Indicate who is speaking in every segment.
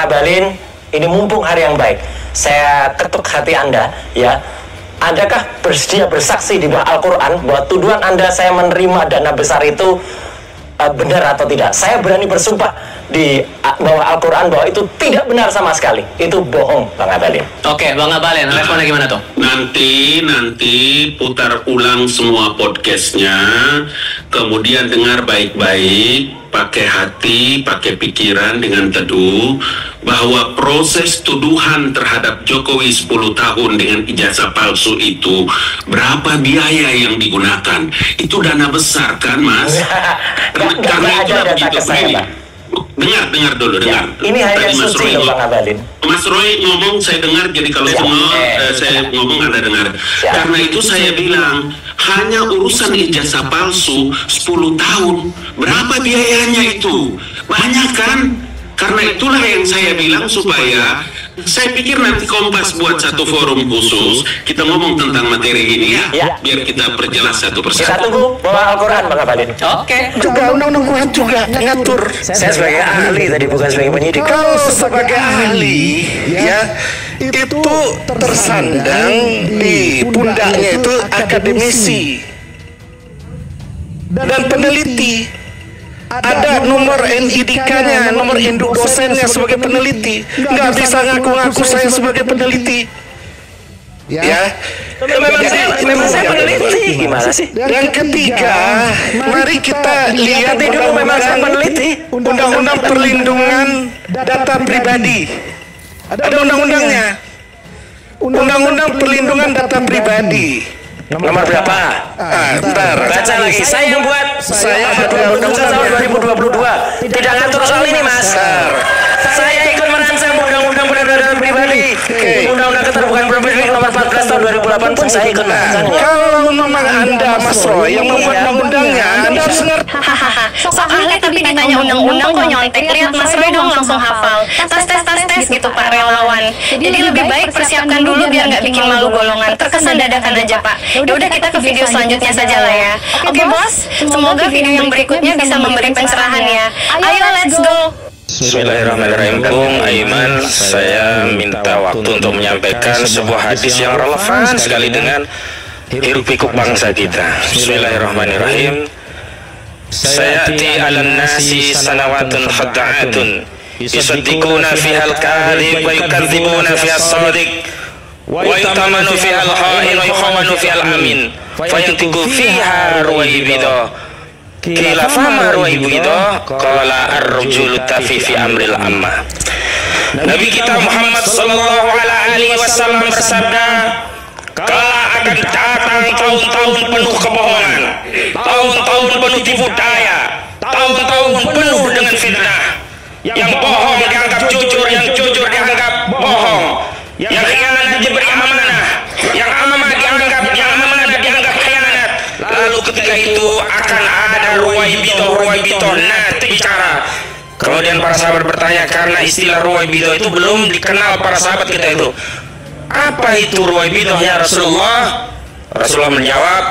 Speaker 1: Abalin, ini mumpung hari yang baik, saya ketuk hati Anda, ya. Adakah bersedia bersaksi di bawah Al-Quran bahwa tuduhan Anda saya menerima dana besar itu benar atau tidak? Saya berani bersumpah di bawah Al-Quran bahwa itu tidak benar sama sekali. Itu bohong, Bang Abalin.
Speaker 2: Oke, Bang Abalin, responnya gimana tuh?
Speaker 3: Nanti putar ulang semua podcastnya, kemudian dengar baik-baik, pakai hati, pakai pikiran dengan teduh, bahwa proses tuduhan terhadap Jokowi 10 tahun dengan ijazah palsu itu, berapa biaya yang digunakan? Itu dana besar kan, Mas? Karena itu begitu begini. Dengar dulu, dengar.
Speaker 1: Ini hanya suci loh, Bang Abalin.
Speaker 3: Mas Roy ngomong, saya dengar, jadi kalau saya ngomong Anda dengar. Karena itu saya bilang, hanya urusan ijazah palsu 10 tahun. Berapa biayanya itu? Banyak kan? Karena itulah yang saya bilang supaya saya pikir nanti Kompas buat satu forum khusus, kita ngomong tentang materi ini ya. Biar kita perjelas satu persatu.
Speaker 1: Kita tunggu bawa Al-Quran, Bang Abalin.
Speaker 2: Oke.
Speaker 4: Juga undang-undang Quran juga ngatur.
Speaker 1: Saya sebagai ahli tadi, bukan sebagai penyidik.
Speaker 4: Kalau sebagai ahli, ya, itu tersandang di pundaknya itu akademisi dan peneliti. Ada nomor NIDK-nya, nomor induk dosennya sebagai peneliti. Nggak bisa ngaku-ngaku saya sebagai peneliti. Ya,
Speaker 1: memang saya peneliti. Gimana sih?
Speaker 4: Yang ketiga, mari kita lihat
Speaker 1: dulu, memang saya peneliti.
Speaker 4: Undang-undang perlindungan data pribadi. Ada undang-undangnya. Undang-undang perlindungan data pribadi.
Speaker 1: Nomor berapa?
Speaker 4: Bentar.
Speaker 1: Baca lagi. Saya yang buat.
Speaker 4: Saya
Speaker 1: Undang-undang tahun 2022. Tidak ngatur soal ini, Mas. Saya ikut merancang undang-undang perlindungan pribadi. Undang-undang keterbukaan publik nomor 14 tahun 2008 pun saya ikut merancang.
Speaker 4: Kalau memang Anda, Mas Roy, yang membuat undang-undangnya, Anda harus ngerti.
Speaker 5: Hahaha, sok ahli tapi ditanya undang-undang kok nyontek. Lihat Mas Roy dong langsung hafal. Tes gitu Pak relawan. Jadi lebih baik persiapkan dulu biar nggak bikin malu golongan. Terkesan dadakan aja Pak. Ya udah kita ke video selanjutnya saja lah ya. Oke bos, semoga video yang berikutnya bisa memberi pencerahan ya. Ayo let's go.
Speaker 1: Bismillahirrahmanirrahim. Bung Aiman, saya minta waktu untuk menyampaikan sebuah hadis yang relevan sekali dengan hiruk pikuk bangsa kita. Bismillahirrahmanirrahim. Sayati alan nasi sanawatun khadda'atun yusaddiquna fiha al-kadhib wa yukadzibuna fiha as-sadiq wa yutamanu fiha al-kha'in wa yukhawanu fiha al-amin fayantiqu fiha ruwaybida qila fama ruwaybida qala ar-rajulu tafi fi amril amma. Nabi kita Muhammad sallallahu alaihi wasallam bersabda, kelak akan datang tahun-tahun penuh kebohongan, tahun-tahun penuh tipu daya, tahun-tahun penuh dengan fitnah. Yang bohong dianggap jujur, yang jujur dianggap bohong, yang khianat diberi amanah, yang amanah dianggap khianat. Lalu ketika itu akan ada ruwaybito nanti bicara. Kemudian para sahabat bertanya, karena istilah ruwaybito itu belum dikenal para sahabat kita itu. Apa itu ruwaybito ya Rasulullah? Rasulullah menjawab,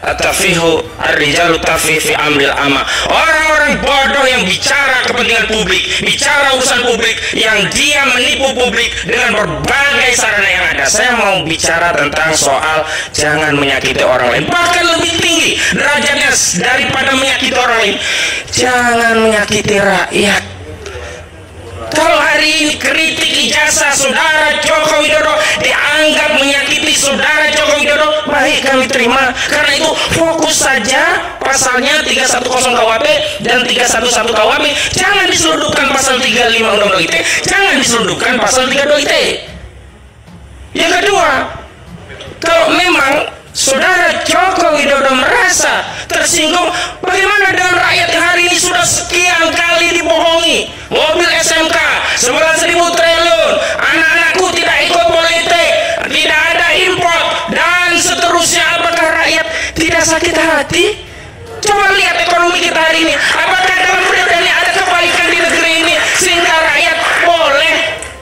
Speaker 1: at-tafihu ar-rijalu tafi fi amril amma. Orang-orang bodoh yang bicara kepentingan publik, bicara urusan publik, yang dia menipu publik dengan berbagai sarana yang ada. Saya mau bicara tentang soal jangan menyakiti orang lain, bahkan lebih tinggi derajatnya daripada menyakiti orang lain, jangan menyakiti rakyat. Kalau hari ini kritik ijazah saudara Joko Widodo dianggap menyakiti saudara Joko Widodo, baik kami terima. Karena itu fokus saja pasalnya 310 KUHP dan 311 KUHP. Jangan diseludupkan pasal 35 Undang-Undang ITE, jangan diseludupkan pasal 32 ITE. Yang kedua, kalau memang saudara Joko Widodo merasa tersinggung, bagaimana dengan rakyat yang hari ini sudah sekian kali dibohongi? Mobil SMK 11.000 triliun, anak-anakku tidak ikut politik, tidak ada import, dan seterusnya. Apakah rakyat tidak sakit hati? Coba lihat ekonomi kita hari ini. Apakah dalam periode ini ada kebaikan di negeri ini sehingga rakyat boleh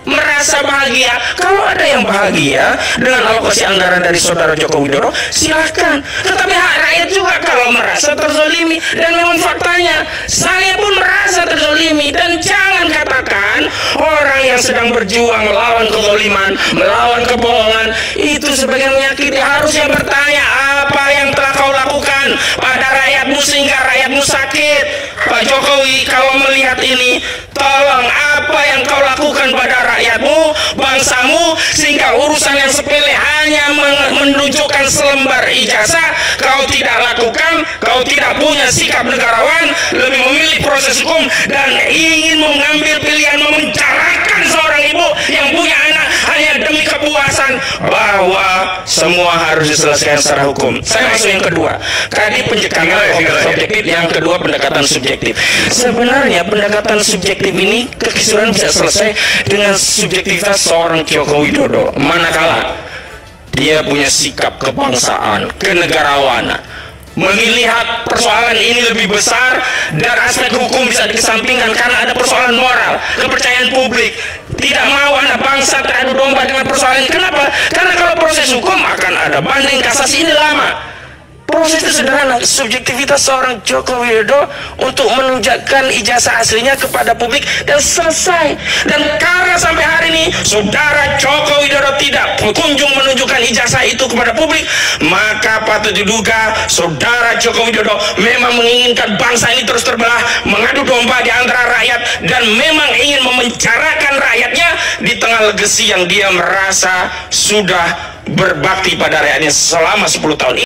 Speaker 1: merasa bahagia? Kalau ada yang bahagia dengan alokasi anggaran dari saudara Joko Widodo, silahkan. Tetapi hak rakyat juga kalau merasa terzolimi. Dan memang faktanya saya pun merasa terzolimi. Dan jangan katakan orang orang yang sedang berjuang melawan kezaliman, melawan kebohongan, itu sebagian menyakiti, harusnya bertanya apa yang telah kau lakukan pada rakyatmu sehingga rakyatmu sakit. Pak Jokowi, kalau melihat ini, tolong apa yang kau lakukan pada rakyatmu, bangsamu, sehingga urusan yang sepele hanya menunjukkan selembar ijazah kau tidak lakukan, kau tidak punya sikap negarawan, lebih memilih proses hukum dan ingin mengambil pilihan memenjarakan seorang ibu yang punya anak hanya demi kepuasan bahwa semua harus diselesaikan secara hukum. Saya masuk yang kedua, tadi pendekatan objektif, yang kedua pendekatan subjektif. Sebenarnya pendekatan subjektif ini kekisruhan bisa selesai dengan subjektivitas seorang Joko Widodo, manakala dia punya sikap kebangsaan, kenegarawanan, melihat persoalan ini lebih besar dan aspek hukum bisa dikesampingkan karena ada persoalan moral, kepercayaan publik. Tidak mau anak bangsa teradu domba dengan persoalan ini. Kenapa? Karena kalau proses hukum akan ada banding, kasasi, ini lama. Proses itu sederhana, subjektivitas seorang Joko Widodo untuk menunjukkan ijazah aslinya kepada publik dan selesai. Dan karena sampai hari ini saudara Joko Widodo tidak kunjung menunjukkan ijazah itu kepada publik, maka patut diduga saudara Joko Widodo memang menginginkan bangsa ini terus terbelah, mengadu domba di antara rakyat, dan memang ingin memenjarakan rakyatnya di tengah legasi yang dia merasa sudah berbakti pada rakyatnya selama 10 tahun.